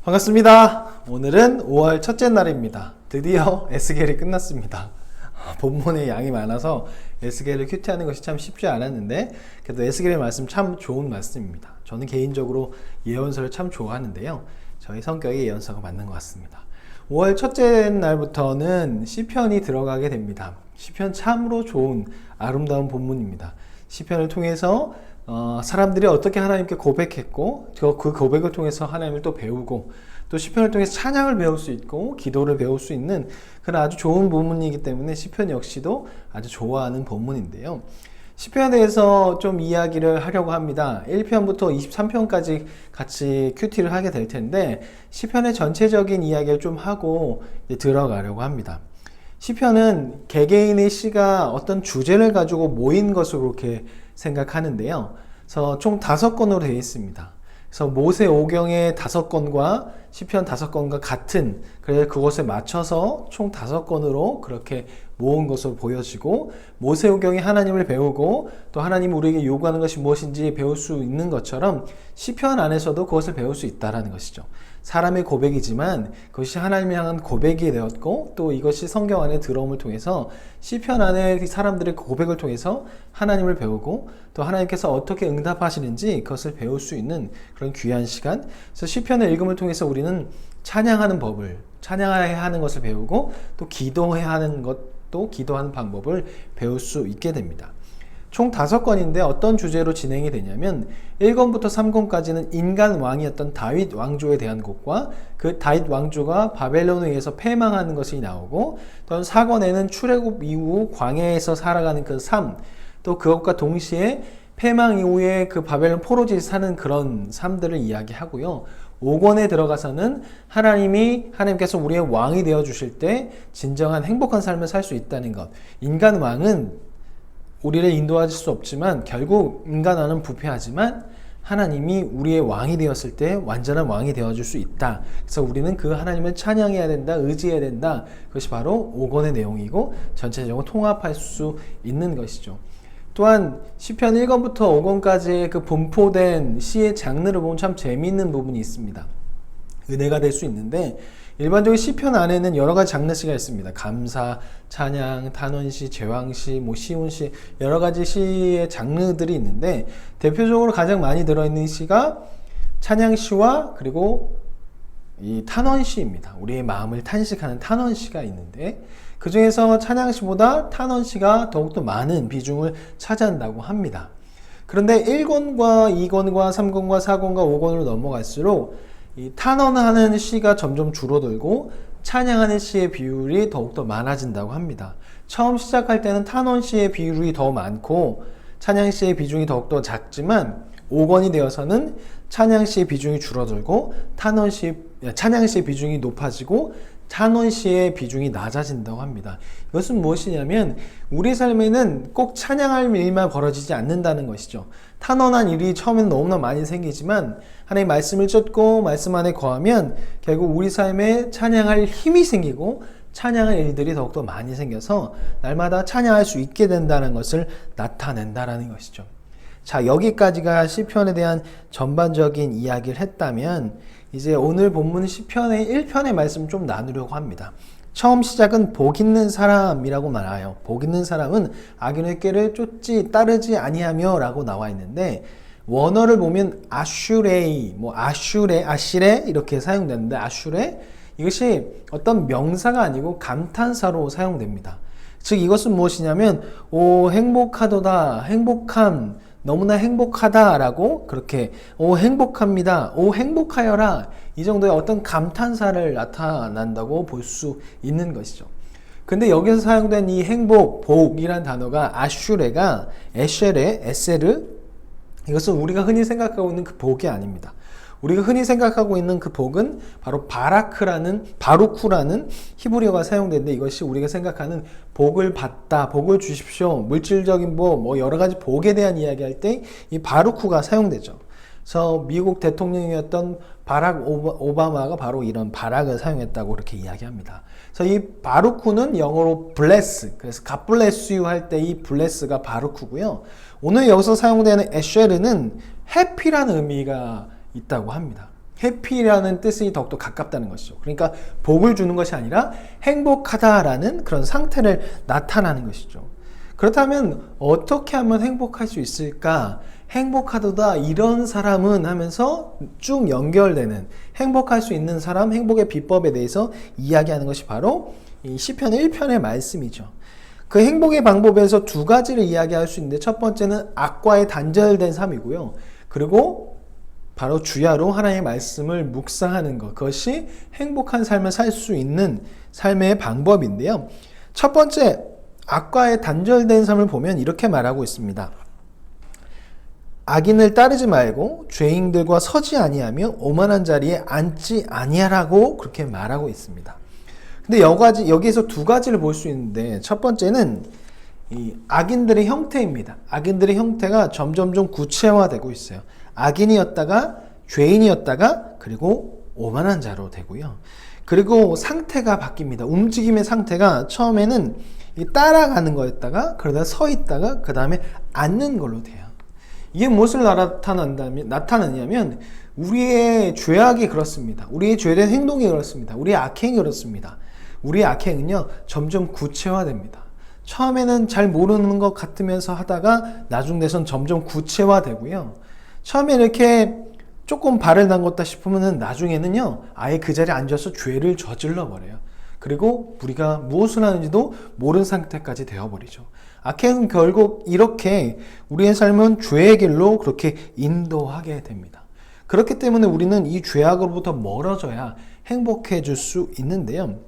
반갑습니다. 오늘은 5월 첫째 날입니다. 드디어 에스겔이 끝났습니다. 본문의 양이 많아서 에스겔을 큐티하는 것이 참 쉽지 않았는데 그래도 에스겔의 말씀 참 좋은 말씀입니다. 저는 개인적으로 예언서를 참 좋아하는데요. 저희 성격이 예언서가 맞는 것 같습니다. 5월 첫째 날부터는 시편이 들어가게 됩니다. 시편 참으로 좋은 아름다운 본문입니다. 시편을 통해서 사람들이 어떻게 하나님께 고백했고 그 고백을 통해서 하나님을 또 배우고 또 시편을 통해서 찬양을 배울 수 있고 기도를 배울 수 있는 그런 아주 좋은 본문이기 때문에 시편 역시도 아주 좋아하는 본문인데요. 시편에 대해서 좀 이야기를 하려고 합니다. 1편부터 23편까지 같이 큐티를 하게 될 텐데 시편의 전체적인 이야기를 좀 하고 들어가려고 합니다. 시편은 개개인의 시가 어떤 주제를 가지고 모인 것으로 그렇게 생각하는데요. 그래서 총 5권으로 되어 있습니다. 그래서 모세오경의 5권과 시편 5권과 같은, 그래서 그것에 맞춰서 총 5권으로 그렇게 모은 것으로 보여지고, 모세오경이 하나님을 배우고 또 하나님이 우리에게 요구하는 것이 무엇인지 배울 수 있는 것처럼 시편 안에서도 그것을 배울 수 있다는 것이죠. 사람의 고백이지만 그것이 하나님을 향한 고백이 되었고 또 이것이 성경 안에 들어옴을 통해서 시편 안에 사람들의 고백을 통해서 하나님을 배우고 또 하나님께서 어떻게 응답하시는지 그것을 배울 수 있는 그런 귀한 시간. 그래서 시편을 읽음을 통해서 우리는 찬양하는 법을, 찬양해야 하는 것을 배우고 또 기도해야 하는 것도 기도하는 방법을 배울 수 있게 됩니다. 총 5권인데 어떤 주제로 진행이 되냐면 1권부터 3권까지는 인간 왕이었던 다윗 왕조에 대한 것과 그 다윗 왕조가 바벨론에 의해서 패망하는 것이 나오고, 또 4권에는 출애굽 이후 광야에서 살아가는 그 삶, 또 그것과 동시에 패망 이후에 그 바벨론 포로지에 사는 그런 삶들을 이야기하고요. 5권에 들어가서는 하나님께서 우리의 왕이 되어 주실 때 진정한 행복한 삶을 살 수 있다는 것. 인간 왕은 우리를 인도할 수 없지만 결국 인간은 부패하지만 하나님이 우리의 왕이 되었을 때 완전한 왕이 되어줄 수 있다. 그래서 우리는 그 하나님을 찬양해야 된다, 의지해야 된다. 그것이 바로 5권의 내용이고 전체적으로 통합할 수 있는 것이죠. 또한 시편 1권부터 5권까지의 그 분포된 시의 장르를 보면 참 재미있는 부분이 있습니다. 은혜가 될 수 있는데 일반적인 시편 안에는 여러 가지 장르시가 있습니다. 감사, 찬양, 탄원시, 제왕시, 시온시, 여러 가지 시의 장르들이 있는데 대표적으로 가장 많이 들어있는 시가 찬양시와 그리고 이 탄원시입니다. 우리의 마음을 탄식하는 탄원시가 있는데 그 중에서 찬양시보다 탄원시가 더욱더 많은 비중을 차지한다고 합니다. 그런데 1권과 2권과 3권과 4권과 5권으로 넘어갈수록 이 탄원하는 시가 점점 줄어들고 찬양하는 시의 비율이 더욱더 많아진다고 합니다. 처음 시작할 때는 탄원 시의 비율이 더 많고 찬양 시의 비중이 더욱더 작지만 5권이 되어서는 찬양 시의 비중이 줄어들고 찬양 시의 비중이 높아지고 탄원 시의 비중이 낮아진다고 합니다. 이것은 무엇이냐면 우리 삶에는 꼭 찬양할 일만 벌어지지 않는다는 것이죠. 탄원한 일이 처음에는 너무나 많이 생기지만 하나님의 말씀을 쫓고 말씀 안에 거하면 결국 우리 삶에 찬양할 힘이 생기고 찬양할 일들이 더욱더 많이 생겨서 날마다 찬양할 수 있게 된다는 것을 나타낸다는 것이죠. 자, 여기까지가 시편에 대한 전반적인 이야기를 했다면 이제 오늘 본문 시편의 1편의 말씀을 좀 나누려고 합니다. 처음 시작은 복 있는 사람이라고 말해요. 복 있는 사람은 악인의 꾀를 쫓지 따르지 아니하며 라고 나와 있는데 원어를 보면 아슈레이, 아시레 이렇게 사용되는데 아슈레 이것이 어떤 명사가 아니고 감탄사로 사용됩니다. 즉 이것은 무엇이냐면 오 행복하도다, 행복함, 너무나 행복하다라고 그렇게 오 행복합니다, 오 행복하여라 이 정도의 어떤 감탄사를 나타난다고 볼 수 있는 것이죠. 근데 여기서 사용된 이 행복, 복이란 단어가 아슈레가 에세르 이것은 우리가 흔히 생각하고 있는 그 복이 아닙니다. 우리가 흔히 생각하고 있는 그 복은 바로 바루크라는 히브리어가 사용되는데 이것이 우리가 생각하는 복을 받다, 복을 주십시오, 물질적인 복, 여러 가지 복에 대한 이야기할 때 이 바루크가 사용되죠. 그래서 미국 대통령이었던 바락 오바마가 바로 이런 바락을 사용했다고 그렇게 이야기합니다. 그래서 이 바루크는 영어로 bless, 그래서 God bless you 할 때 이 bless가 바루크고요. 오늘 여기서 사용되는 에쉐르는 happy라는 의미가 있다고 합니다. 해피라는 뜻이 더욱더 가깝다는 것이죠. 그러니까 복을 주는 것이 아니라 행복하다라는 그런 상태를 나타나는 것이죠. 그렇다면 어떻게 하면 행복할 수 있을까? 행복하다 이런 사람은 하면서 쭉 연결되는 행복할 수 있는 사람, 행복의 비법에 대해서 이야기하는 것이 바로 이 시편 1편의 말씀이죠. 그 행복의 방법에서 두 가지를 이야기할 수 있는데, 첫 번째는 악과의 단절된 삶이고요. 그리고 바로 주야로 하나님의 말씀을 묵상하는 것, 그것이 행복한 삶을 살 수 있는 삶의 방법인데요. 첫 번째, 악과의 단절된 삶을 보면 이렇게 말하고 있습니다. 악인을 따르지 말고 죄인들과 서지 아니하며 오만한 자리에 앉지 아니하라고 그렇게 말하고 있습니다. 근데 여기에서 두 가지를 볼 수 있는데, 첫 번째는 이 악인들의 형태입니다. 악인들의 형태가 점점 좀 구체화되고 있어요. 악인이었다가 죄인이었다가 그리고 오만한 자로 되고요. 그리고 상태가 바뀝니다. 움직임의 상태가 처음에는 따라가는 거였다가 그러다 서 있다가 그 다음에 앉는 걸로 돼요. 이게 무엇을 나타나냐면 우리의 죄악이 그렇습니다. 우리의 죄된 행동이 그렇습니다. 우리의 악행이 그렇습니다. 우리의 악행은요 점점 구체화됩니다. 처음에는 잘 모르는 것 같으면서 하다가 나중 돼선 점점 구체화되고요. 처음에 이렇게 조금 발을 담궜다 싶으면 나중에는요 아예 그 자리에 앉아서 죄를 저질러 버려요. 그리고 우리가 무엇을 하는지도 모르는 상태까지 되어버리죠. 악행은 결국 이렇게 우리의 삶은 죄의 길로 그렇게 인도하게 됩니다. 그렇기 때문에 우리는 이 죄악으로부터 멀어져야 행복해질 수 있는데요.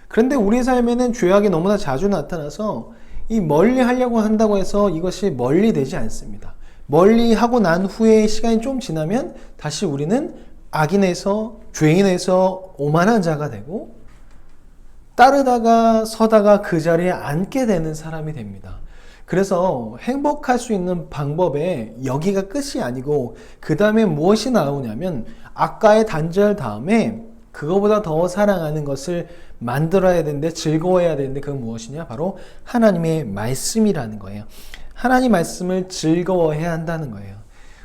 그런데 우리의 삶에는 죄악이 너무나 자주 나타나서 이 멀리 하려고 한다고 해서 이것이 멀리 되지 않습니다. 멀리 하고 난 후에 시간이 좀 지나면 다시 우리는 악인에서 죄인에서 오만한 자가 되고 따르다가 서다가 그 자리에 앉게 되는 사람이 됩니다. 그래서 행복할 수 있는 방법에 여기가 끝이 아니고 그 다음에 무엇이 나오냐면 악과의 단절 다음에 그거보다 더 사랑하는 것을 만들어야 되는데 즐거워해야 되는데 그건 무엇이냐? 바로 하나님의 말씀이라는 거예요. 하나님 말씀을 즐거워해야 한다는 거예요.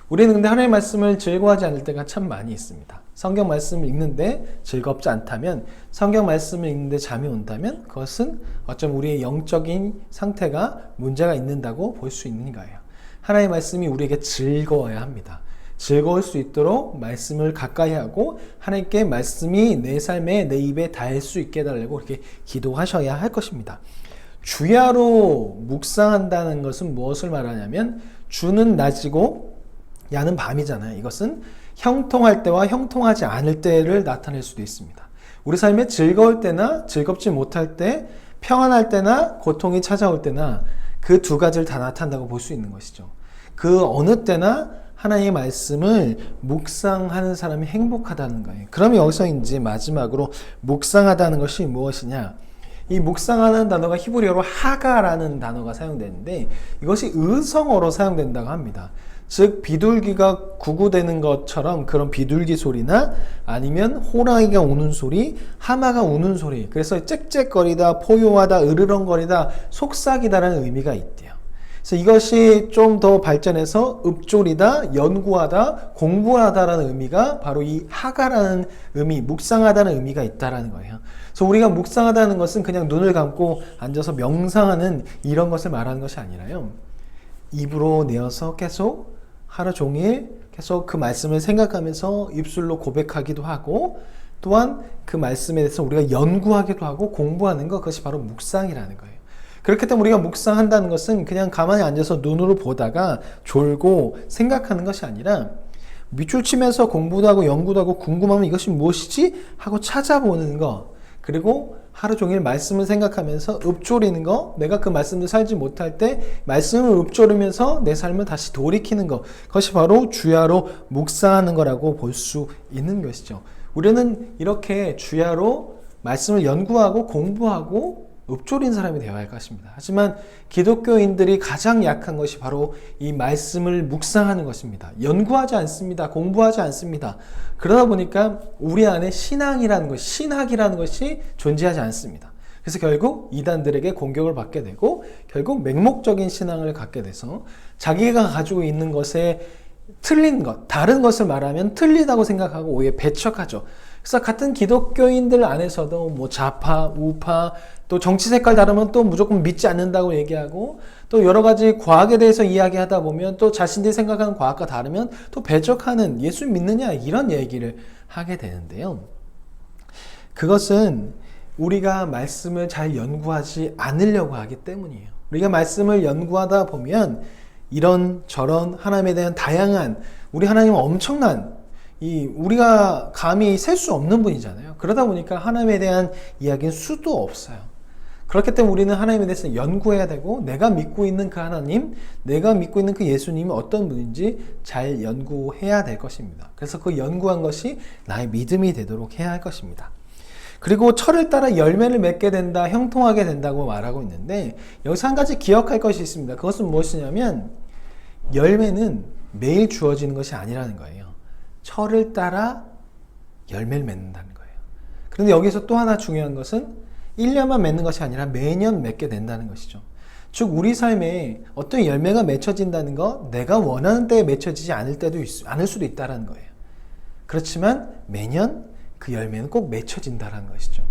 우리는 근데 하나님 말씀을 즐거워하지 않을 때가 참 많이 있습니다. 성경 말씀을 읽는데 즐겁지 않다면, 성경 말씀을 읽는데 잠이 온다면 그것은 어쩜 우리의 영적인 상태가 문제가 있는다고 볼 수 있는 거예요. 하나님의 말씀이 우리에게 즐거워야 합니다. 즐거울 수 있도록 말씀을 가까이 하고 하나님께 말씀이 내 삶에 내 입에 닿을 수 있게 해달라고 그렇게 기도하셔야 할 것입니다. 주야로 묵상한다는 것은 무엇을 말하냐면 주는 낮이고 야는 밤이잖아요. 이것은 형통할 때와 형통하지 않을 때를 나타낼 수도 있습니다. 우리 삶에 즐거울 때나 즐겁지 못할 때, 평안할 때나 고통이 찾아올 때나 그 두 가지를 다 나타난다고 볼 수 있는 것이죠. 그 어느 때나 하나님의 말씀을 묵상하는 사람이 행복하다는 거예요. 그럼 여기서 이제 마지막으로 묵상하다는 것이 무엇이냐? 이 묵상하는 단어가 히브리어로 하가라는 단어가 사용되는데 이것이 의성어로 사용된다고 합니다. 즉 비둘기가 구구대는 것처럼 그런 비둘기 소리나 아니면 호랑이가 우는 소리, 하마가 우는 소리, 그래서 짹짹거리다, 포효하다, 으르렁거리다, 속삭이다라는 의미가 있대요. 그래서 이것이 좀 더 발전해서 읊조리다, 연구하다, 공부하다라는 의미가 바로 이 하가라는 의미, 묵상하다는 의미가 있다라는 거예요. 그래서 우리가 묵상하다는 것은 그냥 눈을 감고 앉아서 명상하는 이런 것을 말하는 것이 아니라요. 입으로 내어서 계속 하루 종일 계속 그 말씀을 생각하면서 입술로 고백하기도 하고 또한 그 말씀에 대해서 우리가 연구하기도 하고 공부하는 것, 그것이 바로 묵상이라는 거예요. 그렇기 때문에 우리가 묵상한다는 것은 그냥 가만히 앉아서 눈으로 보다가 졸고 생각하는 것이 아니라 밑줄 치면서 공부도 하고 연구도 하고 궁금하면 이것이 무엇이지? 하고 찾아보는 것, 그리고 하루 종일 말씀을 생각하면서 읊조리는 거, 내가 그 말씀을 살지 못할 때 말씀을 읊조리면서 내 삶을 다시 돌이키는 것, 그것이 바로 주야로 묵상하는 거라고 볼 수 있는 것이죠. 우리는 이렇게 주야로 말씀을 연구하고 공부하고 읊조린 사람이 되어야 할 것입니다. 하지만 기독교인들이 가장 약한 것이 바로 이 말씀을 묵상하는 것입니다. 연구하지 않습니다. 공부하지 않습니다. 그러다 보니까 우리 안에 신앙이라는 것, 신학이라는 것이 존재하지 않습니다. 그래서 결국 이단들에게 공격을 받게 되고 결국 맹목적인 신앙을 갖게 돼서 자기가 가지고 있는 것에 틀린 것, 다른 것을 말하면 틀리다고 생각하고 오히려 배척하죠. 그래서 같은 기독교인들 안에서도 뭐 좌파, 우파, 또 정치 색깔 다르면 또 무조건 믿지 않는다고 얘기하고, 또 여러 가지 과학에 대해서 이야기하다 보면 또 자신들이 생각하는 과학과 다르면 또 배척하는, 예수 믿느냐 이런 얘기를 하게 되는데요. 그것은 우리가 말씀을 잘 연구하지 않으려고 하기 때문이에요. 우리가 말씀을 연구하다 보면 이런 저런 하나님에 대한 다양한, 우리 하나님은 엄청난, 우리가 감히 셀 수 없는 분이잖아요. 그러다 보니까 하나님에 대한 이야기는 수도 없어요. 그렇기 때문에 우리는 하나님에 대해서 연구해야 되고, 내가 믿고 있는 그 하나님, 내가 믿고 있는 그 예수님이 어떤 분인지 잘 연구해야 될 것입니다. 그래서 그 연구한 것이 나의 믿음이 되도록 해야 할 것입니다. 그리고 철을 따라 열매를 맺게 된다, 형통하게 된다고 말하고 있는데, 여기서 한 가지 기억할 것이 있습니다. 그것은 무엇이냐면 열매는 매일 주어지는 것이 아니라는 거예요. 철을 따라 열매를 맺는다는 거예요. 그런데 여기서 또 하나 중요한 것은 1년만 맺는 것이 아니라 매년 맺게 된다는 것이죠. 즉 우리 삶에 어떤 열매가 맺혀진다는 것, 내가 원하는 때에 맺혀지지 않을 수도 있다는 거예요. 그렇지만 매년 그 열매는 꼭 맺혀진다는 것이죠.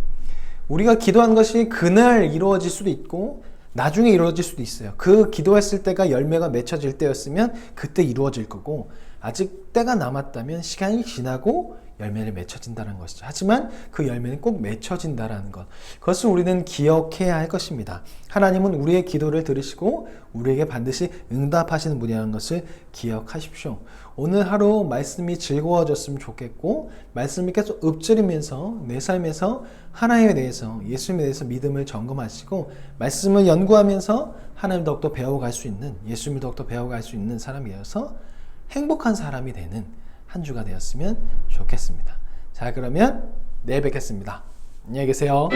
우리가 기도한 것이 그날 이루어질 수도 있고 나중에 이루어질 수도 있어요. 그 기도했을 때가 열매가 맺혀질 때였으면 그때 이루어질 거고, 아직 때가 남았다면 시간이 지나고 열매를 맺혀진다는 것이죠. 하지만 그 열매는 꼭 맺혀진다는 것, 그것을 우리는 기억해야 할 것입니다. 하나님은 우리의 기도를 들으시고 우리에게 반드시 응답하시는 분이라는 것을 기억하십시오. 오늘 하루 말씀이 즐거워졌으면 좋겠고, 말씀이 계속 읊조리면서 내 삶에서 하나님에 대해서, 예수님에 대해서 믿음을 점검하시고 말씀을 연구하면서 하나님 더욱더 배워갈 수 있는, 예수님을 더욱더 배워갈 수 있는 사람이 되어서 행복한 사람이 되는 한 주가 되었으면 좋겠습니다. 자, 그러면 내일 뵙겠습니다. 안녕히 계세요.